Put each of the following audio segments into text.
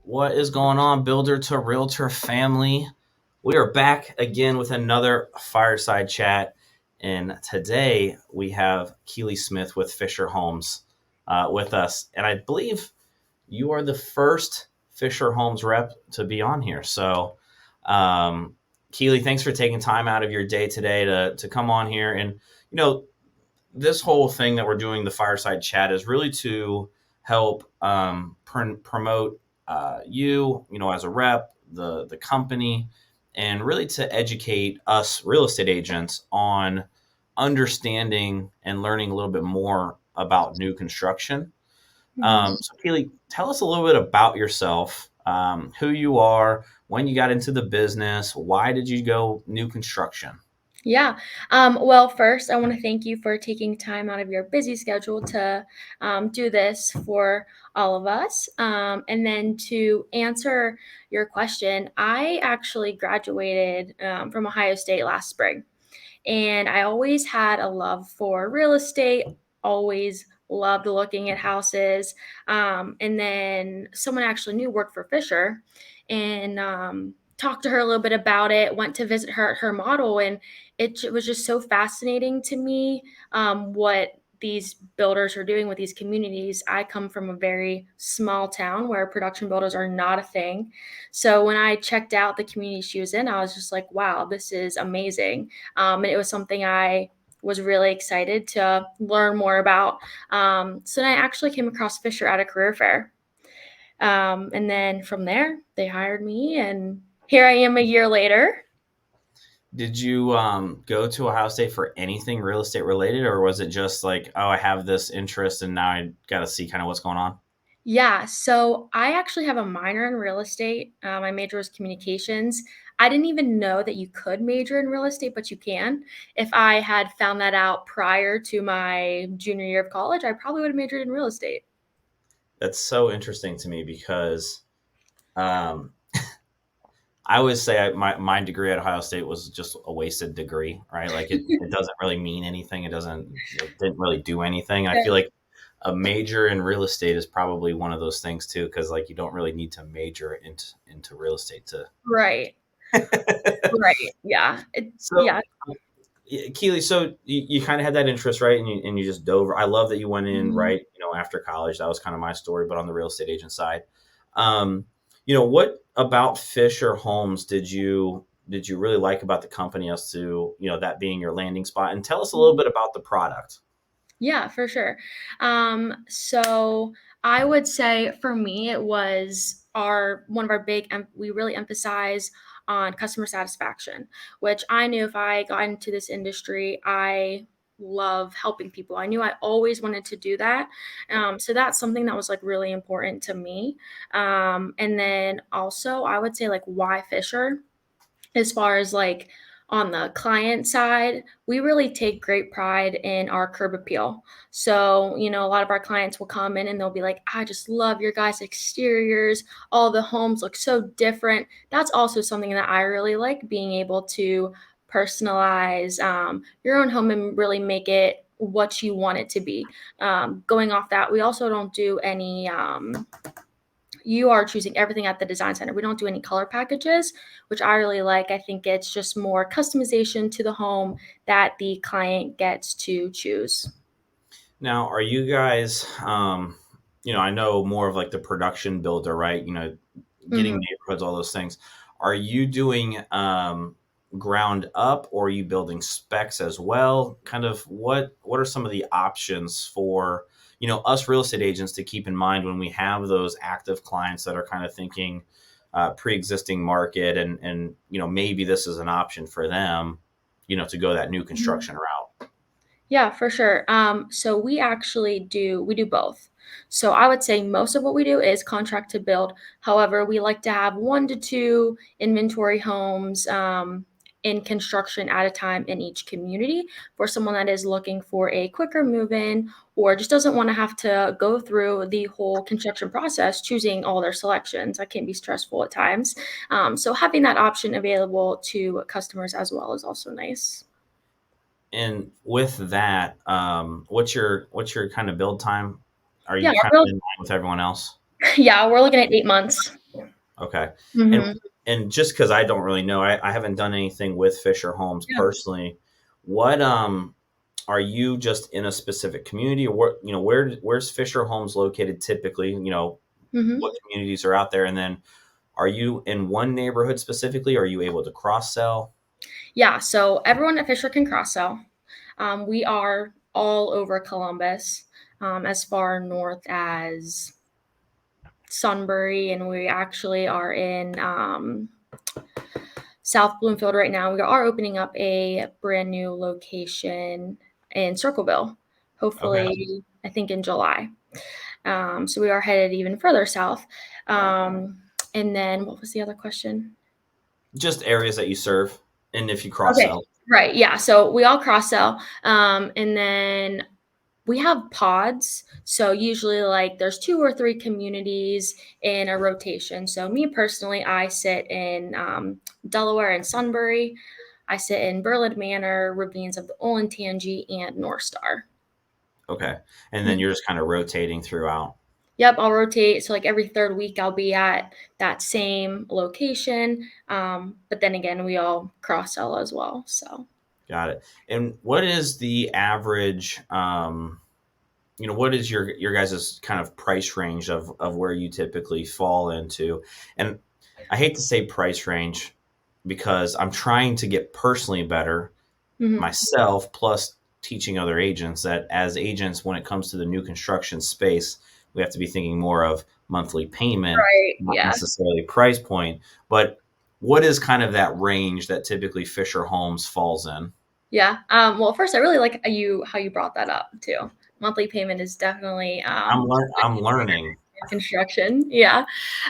What is going on, builder to realtor family? We are back again with another fireside chat. And today we have Keyli Smith with Fischer Homes with us. And I believe you are the first Fischer Homes rep to be on here. So, Keeley, thanks for taking time out of your day today to come on here. And, you know, this whole thing that we're doing, the fireside chat, is really to help promote you, as a rep, the company, and really to educate us real estate agents on understanding and learning a little bit more about new construction. Mhm. So, Keely, tell us a little bit about yourself, who you are, when you got into the business, why did you go new construction? Yeah. Well, first, I want to thank you for taking time out of your busy schedule to do this for all of us. And then to answer your question, I actually graduated from Ohio State last spring. And I always had a love for real estate, always loved looking at houses. And then someone I actually knew worked for Fisher and talked to her a little bit about it, went to visit her at her model. And was just so fascinating to me what these builders are doing with these communities. I come from a very small town where production builders are not a thing. So when I checked out the community she was in, I was just like, wow, this is amazing. And it was something I was really excited to learn more about. So then I actually came across Fisher at a career fair. And then from there, they hired me, and here I am a year later. Did you go to Ohio State for anything real estate related, or was it just like, oh, I have this interest and now I got to see kind of what's going on? Yeah, so I actually have a minor in real estate. My major was communications. I didn't even know that you could major in real estate, but you can. If I had found that out prior to my junior year of college, I probably would have majored in real estate. That's so interesting to me because um, I always say my degree at Ohio State was just a wasted degree, right? Like it doesn't really mean anything. It didn't really do anything. I feel like a major in real estate is probably one of those things too, because like you don't really need to major into real estate to. Right. Right. Yeah. So Yeah. yeah, Keely, so you kind of had that interest, right? And you just dove. I love that you went in Mhm. right, after college. That was kind of my story, but on the real estate agent side, um, what about Fisher Homes did you really like about the company as to that being your landing spot? And tell us a little bit about the product. Yeah, for sure. So I would say for me, it was our one of our we really emphasize on customer satisfaction, which I knew if I got into this industry, I love helping people. I knew I always wanted to do that. So that's something that was like really important to me. And then also I would say like why Fisher as far as like on the client side, we really take great pride in our curb appeal. So, a lot of our clients will come in and they'll be like, I just love your guys' exteriors. All the homes look so different. That's also something that I really like being able to personalize your own home and really make it what you want it to be. Going off that, we also don't do any you are choosing everything at the design center. We don't do any color packages, which I really like. I think it's just more customization to the home that the client gets to choose. Now, are you guys, I know more of like the production builder, right? Getting Mhm. neighborhoods, all those things. Are you doing ground up, or are you building specs as well? Kind of what are some of the options for us real estate agents to keep in mind when we have those active clients that are kind of thinking pre-existing market, and maybe this is an option for them, to go that new Mhm. construction route. Yeah, for sure. So we do both. So I would say most of what we do is contract to build. However, we like to have 1 to 2 inventory homes in construction at a time in each community for someone that is looking for a quicker move in or just doesn't want to have to go through the whole construction process choosing all their selections. That can be stressful at times. So having that option available to customers as well is also nice. And with that, what's your kind of build time? Are Yeah, you kind of in line with everyone else? yeah, we're looking at 8 months. Okay. And Hmm. and just because I don't really know, I haven't done anything with Fisher Homes Yeah. personally. What are you just in a specific community, or what, where's Fisher Homes located typically? Hmm. What communities are out there, and then are you in one neighborhood specifically? Are you able to cross sell? Yeah. So everyone at Fisher can cross sell. We are all over Columbus, as far north as Sunbury, and we actually are in South Bloomfield right now. We are opening up a brand new location in Circleville, Okay. hopefully, I think in July. So we are headed even further south. And then what was the other question? Just areas that you serve, and if you cross Okay, sell. right. Yeah. So we all cross sell. And then we have pods. So usually, like, there's 2 or 3 communities in a rotation. So me personally, I sit in Delaware and Sunbury. I sit in Berlin Manor, Ravines of the Olentangy, and North Star. Okay. And then Mhm. you're just kind of rotating throughout. Yep, I'll rotate. So like every third week, I'll be at that same location. But then again, we all cross sell as well. So. Got it. And what is the average, what is your guys' kind of price range of where you typically fall into? And I hate to say price range because I'm trying to get personally better Mhm. myself, plus teaching other agents that as agents, when it comes to the new construction space, we have to be thinking more of monthly payment, Right. not Yeah. necessarily price point. But what is kind of that range that typically Fisher Homes falls in? Yeah. Well, first, I really like how you brought that up too. Monthly payment is definitely I'm learning. in construction. Yeah.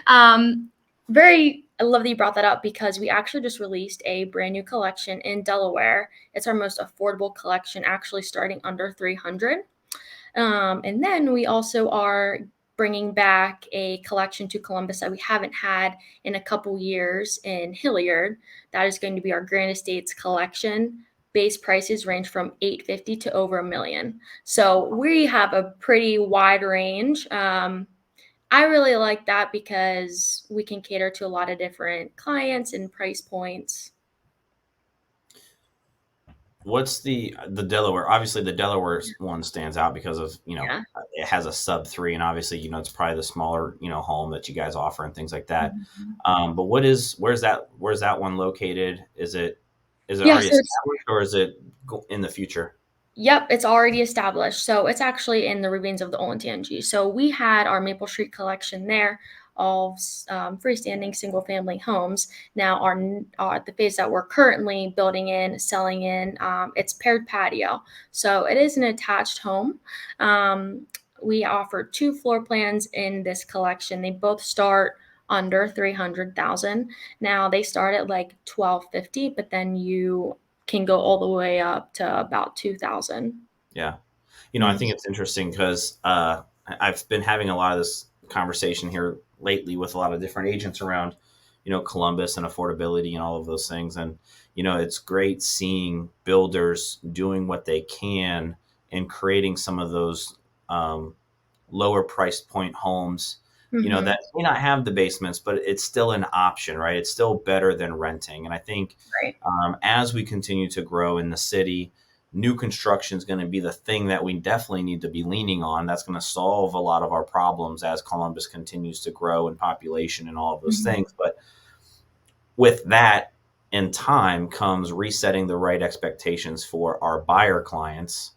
Um, very. I love that you brought that up because we actually just released a brand new collection in Delaware. It's our most affordable collection, actually starting under 300. And then we also are bringing back a collection to Columbus that we haven't had in a couple years in Hilliard. That is going to be our Grand Estates collection. Base prices range from 850 to over $1 million. So we have a pretty wide range. I really like that because we can cater to a lot of different clients and price points. What's the Delaware? Obviously, the Delaware one stands out because of Yeah. it has a sub 3, and obviously it's probably the smaller home that you guys offer and things like that. Mhm. But where's that one located? Is it Yeah, already so it's established, or is it in the future? Yep, it's already established. So it's actually in the ravines of the Olentangy. So we had our Maple Street collection there, all freestanding single-family homes. Now the phase that we're currently building in, selling in, it's paired patio. So it is an attached home. We offer 2 floor plans in this collection. They both start under 300,000. Now they start at like 1250, but then you can go all the way up to about 2,000. Yeah. I Mhm. think it's interesting because I've been having a lot of this conversation here lately with a lot of different agents around, Columbus and affordability and all of those things. And, it's great seeing builders doing what they can and creating some of those um, lower price point homes, Mhm. that may not have the basements, but it's still an option, right? It's still better than renting. And I think Right. as we continue to grow in the city, new construction is going to be the thing that we definitely need to be leaning on. That's going to solve a lot of our problems as Columbus continues to grow in population and all of those Mhm. things. But with that in time comes resetting the right expectations for our buyer clients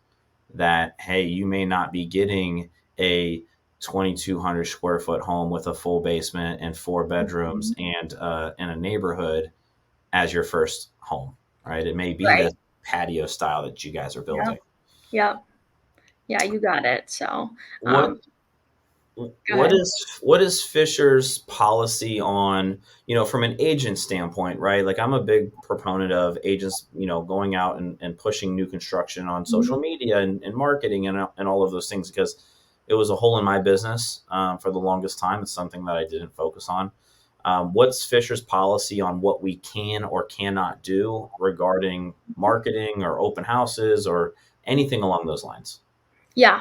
that, hey, you may not be getting a 2,200 square foot home with a full basement and 4 bedrooms Mhm. and a neighborhood as your first home, right? It may be Right. the patio style that you guys are Yeah. building. Yep. Yeah, you got it. So, What go what ahead. is Fisher's policy on, from an agent standpoint, right? Like, I'm a big proponent of agents, going out and pushing new construction on social Mhm. media and marketing and all of those things, because it was a hole in my business for the longest time. It's something that I didn't focus on. What's Fisher's policy on what we can or cannot do regarding marketing or open houses or anything along those lines? Yeah.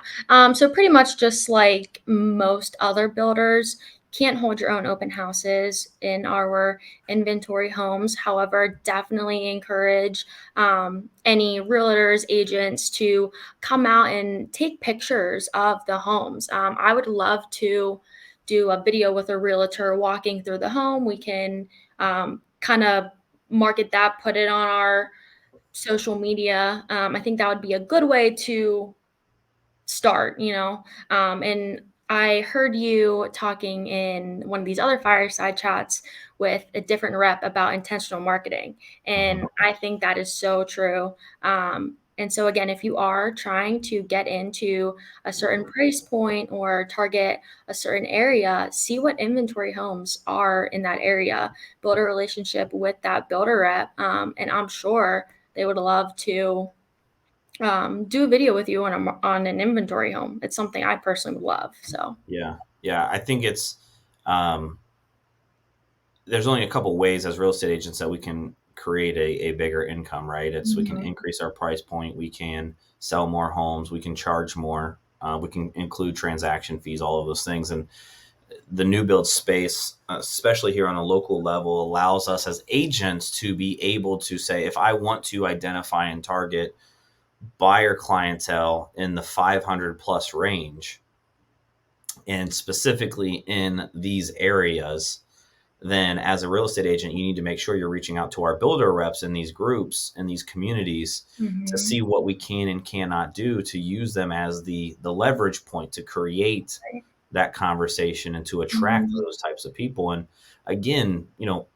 So pretty much just like most other builders, can't hold your own open houses in our inventory homes. However, definitely encourage any realtors, agents to come out and take pictures of the homes. I would love to do a video with a realtor walking through the home. We can kind of market that, put it on our social media. I think that would be a good way to start, and I heard you talking in one of these other fireside chats with a different rep about intentional marketing. Mhm. And I think that is so true. And so, again, if you are trying to get into a certain price point or target a certain area, see what inventory homes are in that area, build a relationship with that builder rep. And I'm sure they would love to do a video with you on an inventory home. It's something I personally would love. So. Yeah. Yeah. I think um, there's only a couple ways as real estate agents that we can create a bigger income, right? We can Mhm. increase our price point, we can sell more homes, we can charge more, we can include transaction fees, all of those things. And the new build space, especially here on a local level, allows us as agents to be able to say, if I want to identify and target buyer clientele in the 500 plus range, and specifically in these areas, then as a real estate agent, you need to make sure you're reaching out to our builder reps in these groups in these communities to see Mhm. what we can and cannot do to use them as the leverage point to create Right. that conversation and to attract Mhm. those types of people. And again,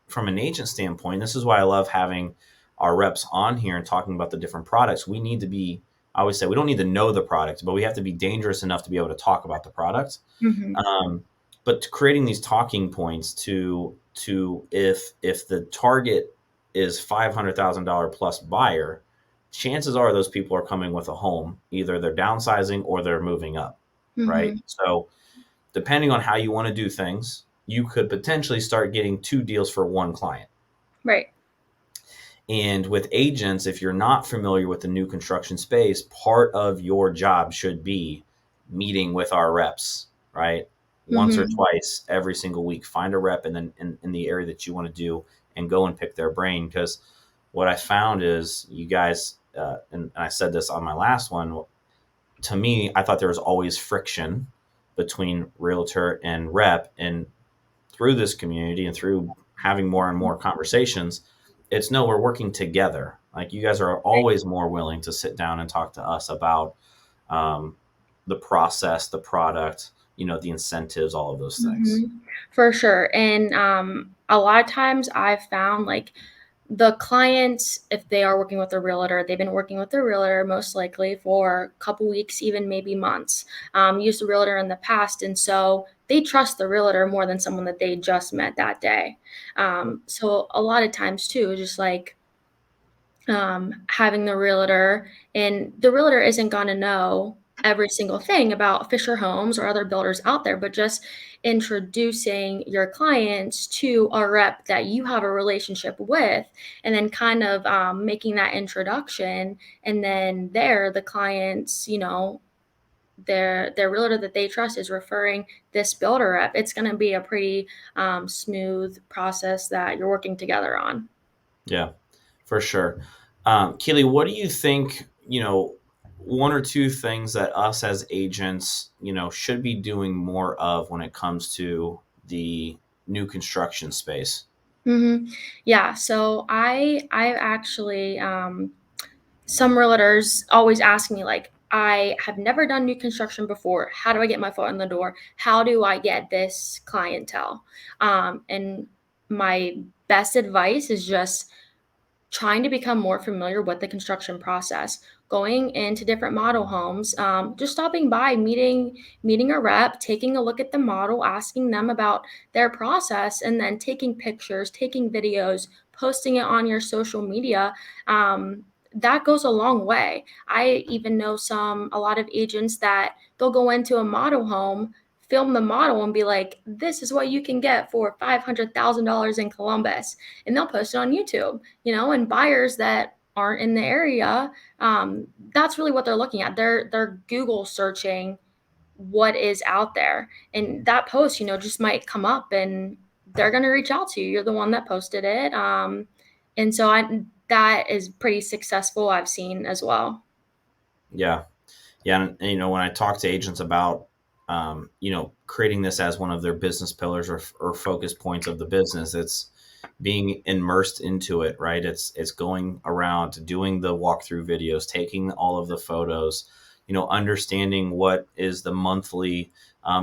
from an agent standpoint, this is why I love having our reps on here and talking about the different products. We need to be, I always say, we don't need to know the product, but we have to be dangerous enough to be able to talk about the product. Mhm. um, but creating these talking points to if the target is $500,000 plus buyer, chances are those people are coming with a home. Either they're downsizing or they're moving up, right? Mhm. So depending on how you want to do things, you could potentially start getting two deals for one client. Right. And with agents, if you're not familiar with the new construction space, part of your job should be meeting with our reps, right? Once or Mhm. twice every single week. Find a rep and then in the area that you want to do and go and pick their brain. Because what I found is you guys, and I said this on my last one, to me, I thought there was always friction between realtor and rep. And through this community and through having more and more conversations, it's no, we're working together. Like you guys are always more willing to sit down and talk to us about um, the process, the product, the incentives, all of those things. Mhm. For sure. And a lot of times I've found like the clients, if they are working with a realtor, they've been working with a realtor most likely for a couple weeks, even maybe months. Used a realtor in the past, and so they trust the realtor more than someone that they just met that day. So a lot of times too, just like having the realtor, and the realtor isn't going to know every single thing about Fisher Homes or other builders out there, but just introducing your clients to a rep that you have a relationship with, and then kind of making that introduction, and then there the clients, their realtor that they trust is referring this builder rep. It's going to be a pretty smooth process that you're working together on. Yeah, for sure. Keely, what do you think, one or two things that us as agents, should be doing more of when it comes to the new construction space? Yeah, so I actually some realtors always ask me like, I have never done new construction before. How do I get my foot in the door? How do I get this clientele? And my best advice is just trying to become more familiar with the construction process, going into different model homes, just stopping by, meeting a rep, taking a look at the model, asking them about their process, and then taking pictures, taking videos, posting it on your social media. That goes a long way. I even know a lot of agents that they'll go into a model home, film the model, and be like, "This is what you can get for $500,000 in Columbus," and they'll post it on YouTube. And buyers that aren't in the area, that's really what they're looking at. They're Google searching what is out there. And that post, just might come up and they're going to reach out to you. You're the one that posted it. And so that is pretty successful, I've seen as well. Yeah. Yeah. And when I talk to agents about, creating this as one of their business pillars or focus points of the business, it's being immersed into it, right? It's going around doing the walkthrough videos, taking all of the photos, understanding what is the monthly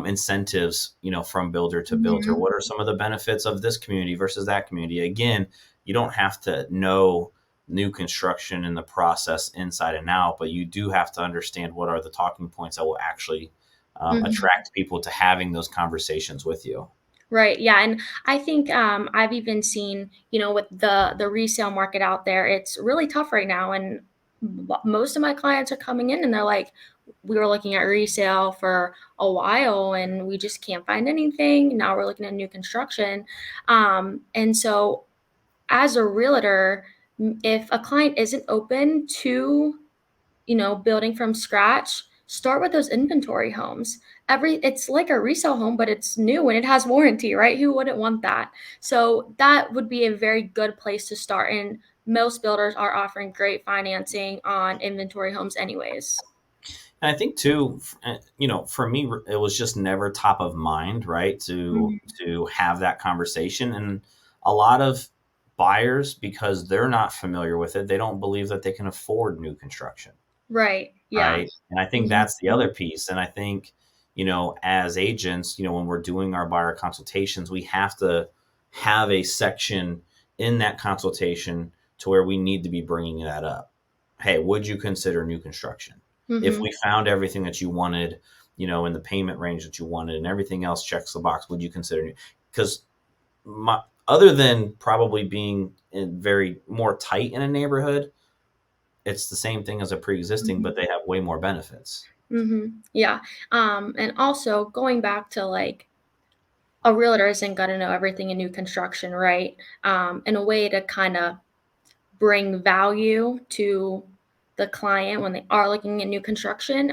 incentives, from builder to builder. Mm-hmm. What are some of the benefits of this community versus that community? Again, you don't have to know new construction and the process inside and out, but you do have to understand what are the talking points that will actually Mm-hmm. attract people to having those conversations with you. Right. Yeah. And I think I've even seen, with the resale market out there, it's really tough right now. And most of my clients are coming in and they're like, we were looking at resale for a while and we just can't find anything. Now we're looking at new construction. And so as a realtor, if a client isn't open to building from scratch, start with those inventory homes. It's like a resale home, but it's new and it has warranty, right? Who wouldn't want that? So that would be a very good place to start. And most builders are offering great financing on inventory homes anyways. And I think too, for me, it was just never top of mind, right? To Mhm. to have that conversation, and a lot of buyers, because they're not familiar with it, they don't believe that they can afford new construction, Right. Yeah. right? And I think Mhm. that's the other piece. And I think, as agents, when we're doing our buyer consultations, we have to have a section in that consultation to where we need to be bringing that up. Hey, would you consider new construction? If Mhm. we found everything that you wanted, in the payment range that you wanted and everything else checks the box, would you consider new? Because my, other than probably being very more tight in a neighborhood, it's the same thing as a pre-existing, but Mhm. they have way more benefits. Yeah. And also going back to like a realtor isn't going to know everything in new construction, right? And a way to kind of bring value to the client when they are looking at new construction.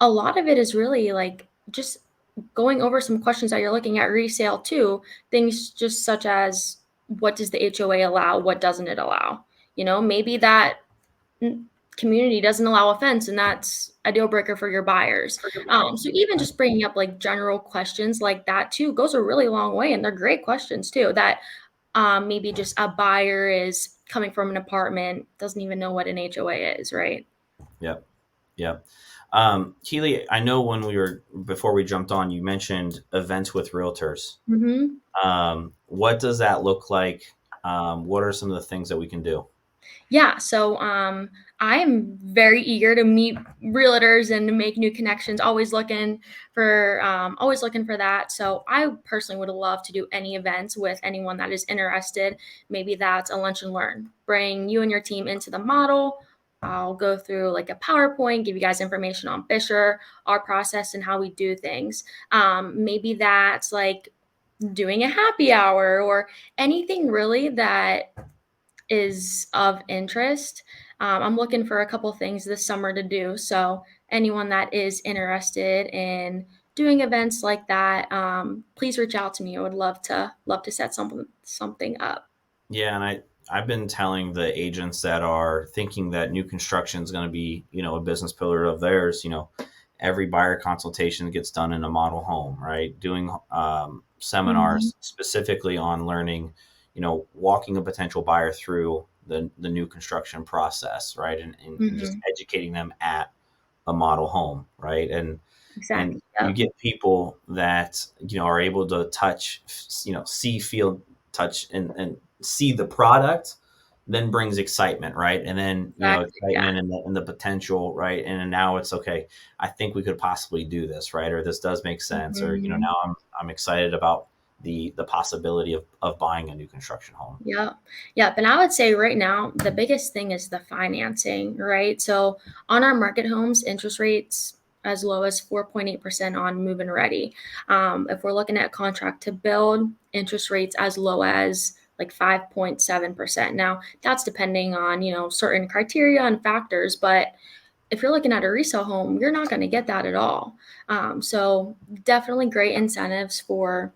A lot of it is really like just going over some questions that you're looking at resale too. Things just such as what does the HOA allow? What doesn't it allow? Maybe that community doesn't allow a fence and that's a deal breaker for your buyers. So even just bringing up like general questions like that too goes a really long way. And they're great questions too that maybe just a buyer is coming from an apartment, doesn't even know what an HOA is, right? Yep. Yep. Keely, I know when before we jumped on, you mentioned events with realtors. Hmm. What does that look like? What are some of the things that we can do? Yeah, so I'm very eager to meet realtors and to make new connections. Always looking for that. So I personally would love to do any events with anyone that is interested. Maybe that's a lunch and learn. Bring you and your team into the model. I'll go through like a PowerPoint, give you guys information on Fischer, our process, and how we do things. Maybe that's like doing a happy hour or anything really that is of interest. I'm looking for a couple things this summer to do. So anyone that is interested in doing events like that, please reach out to me. I would love to set something up. Yeah, and I've been telling the agents that are thinking that new construction is going to be, a business pillar of theirs. Every buyer consultation gets done in a model home, right? Doing Hmm. seminars specifically on learning, walking a potential buyer through the new construction process, right? And just Hmm. educating them at a model home, right? And Exactly. you Yep. get people that are able to touch, see, feel, touch, and see the product, then brings excitement, right? And then Exactly. Yeah. excitement and the potential, right? And now it's okay. I think we could possibly do this, right? Or this does make sense, or Hmm. now I'm excited about the possibility of buying a new construction home. Yep. Yep. And I would say right now, the biggest thing is the financing, right? So on our market homes, interest rates as low as 4.8% on move and ready. If we're looking at contract to build, interest rates as low as like 5.7%. Now, that's depending on, certain criteria and factors, but if you're looking at a resale home, you're not going to get that at all. So definitely great incentives for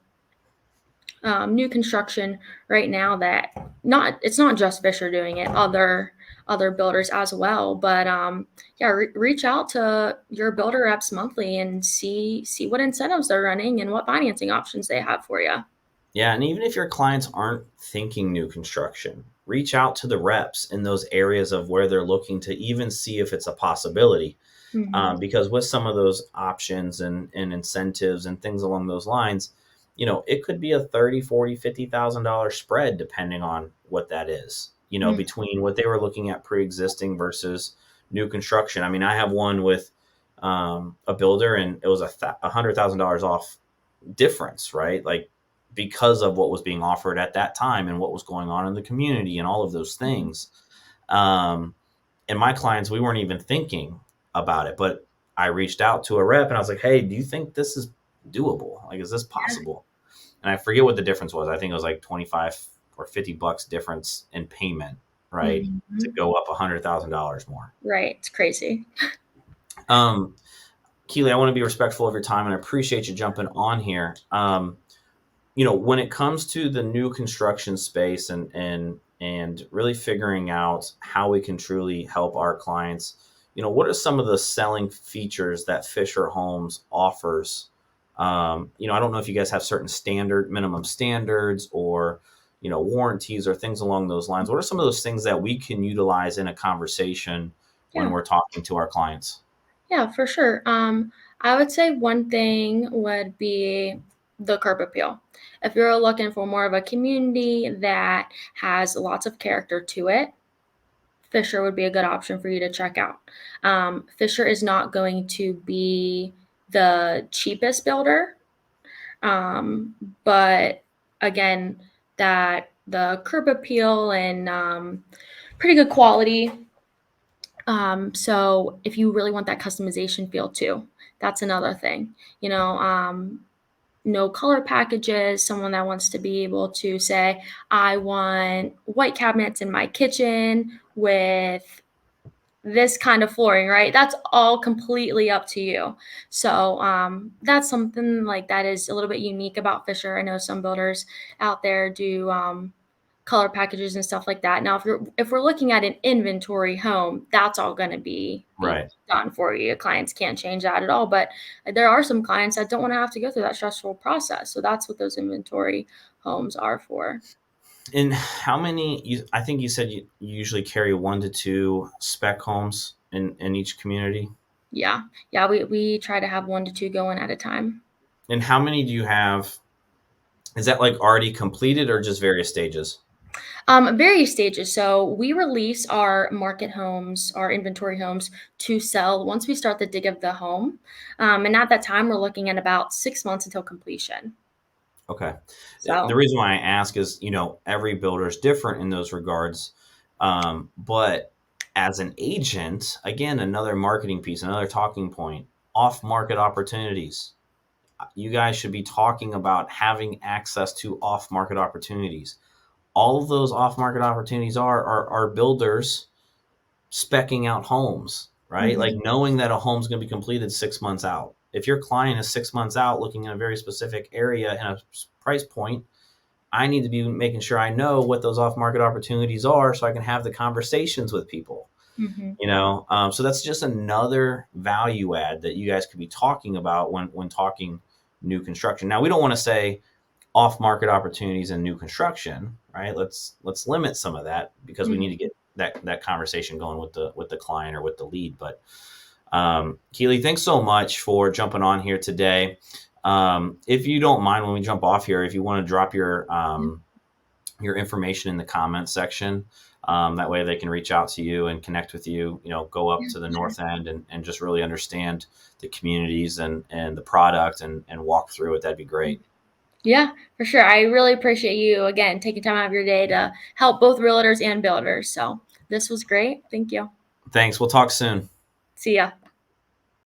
new construction right now. That not it's not just Fisher doing it, other builders as well. But yeah, reach out to your builder reps monthly and see what incentives they're running and what financing options they have for you. Yeah, and even if your clients aren't thinking new construction, reach out to the reps in those areas of where they're looking to even see if it's a possibility. Hmm. Because with some of those options and incentives and things along those lines, it could be a 30, 40, $50,000 spread depending on what that is, between what they were looking at pre-existing versus new construction. I mean, I have one with a builder, and it was $100,000 off difference, right? Like, because of what was being offered at that time and what was going on in the community and all of those things. Um, and my clients, we weren't even thinking about it, but I reached out to a rep and I was like, "Hey, do you think this is doable? Like, is this Yeah. possible?" And I forget what the difference was. I think it was like 25 or $50 difference in payment, right? To Hmm. go up $100,000 more. Right. It's crazy. Um, Keeley, I want to be respectful of your time and I appreciate you jumping on here. When it comes to the new construction space and really figuring out how we can truly help our clients, what are some of the selling features that Fisher Homes offers? I don't know if you guys have certain minimum standards or warranties or things along those lines. What are some of those things that we can utilize in a conversation when Yeah. we're talking to our clients? Yeah, for sure. I would say one thing would be the curb appeal. If you're looking for more of a community that has lots of character to it, Fisher would be a good option for you to check out. Fisher is not going to be the cheapest builder, um, but again, that the curb appeal and pretty good quality. So if you really want that customization feel too, that's another thing. No color packages, someone that wants to be able to say, I want white cabinets in my kitchen with this kind of flooring, right? That's all completely up to you. So that's something like that is a little bit unique about Fisher. I know some builders out there do color packages and stuff like that. Now, if we're looking at an inventory home, that's all going to be Right. done for you. Clients can't change that at all. But there are some clients that don't want to have to go through that stressful process. So that's what those inventory homes are for. And how many? I think you said you usually carry 1 to 2 spec homes in each community. Yeah, yeah. We try to have 1 to 2 going at a time. And how many do you have? Is that like already completed or just various stages? Various stages. So we release our market homes, our inventory homes to sell once we start the dig of the home. And at that time, we're looking at about 6 months until completion. Okay. The So, reason why I ask is, every builder is different in those regards. But as an agent, again, another marketing piece, another talking point, off market opportunities. You guys should be talking about having access to off market opportunities. All of those off market opportunities are builders specking out homes, right? Like mhm, knowing that a home's going to be completed 6 months out. If your client is 6 months out looking in a very specific area and a price point, I need to be making sure I know what those off market opportunities are so I can have the conversations with people. mhm, So that's just another value add that you guys could be talking about when talking new construction. Now, we don't want to say off market opportunities in new construction, right? Let's limit some of that because we need mhm. to get that conversation going with the client or with the lead. But Keeley, thanks so much for jumping on here today. If you don't mind, when we jump off here, if you want to drop your information in the comments section. That way they can reach out to you and connect with you, go up Yeah, to the sure. north end and just really understand the communities and the product and walk through it. That'd be great. Yeah, for sure. I really appreciate you again taking time out of your day to help both realtors and builders. So this was great. Thank you. Thanks. We'll talk soon. See ya.